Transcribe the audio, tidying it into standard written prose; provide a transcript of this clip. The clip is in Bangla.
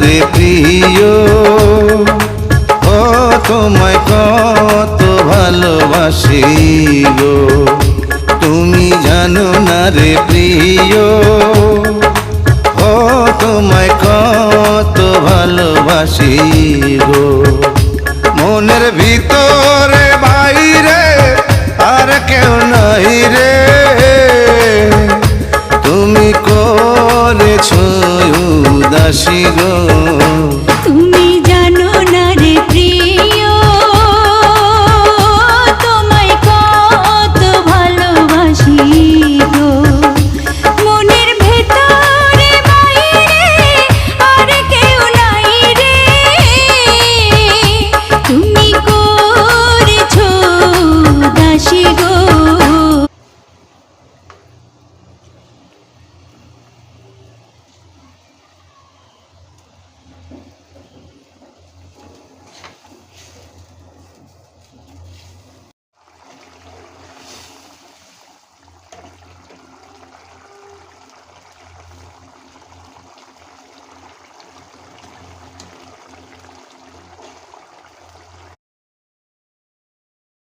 রে প্রিয়, ও তোমায় কত ভালোবাসি গো। তুমি জানো না রে প্রিয়, ও তোমায় কত ভালোবাসি গো। মনের ভিতরে বাইরে আর কেউ নাই রে, তুমি করেছো উদাসী গো। তুমি জানো না রে প্রিয়, তোমায় কত ভালোবাসি গো। মনের ভেতরে বাইরে আর কেউ নাই রে, তুমি করেছো উদাসী গো।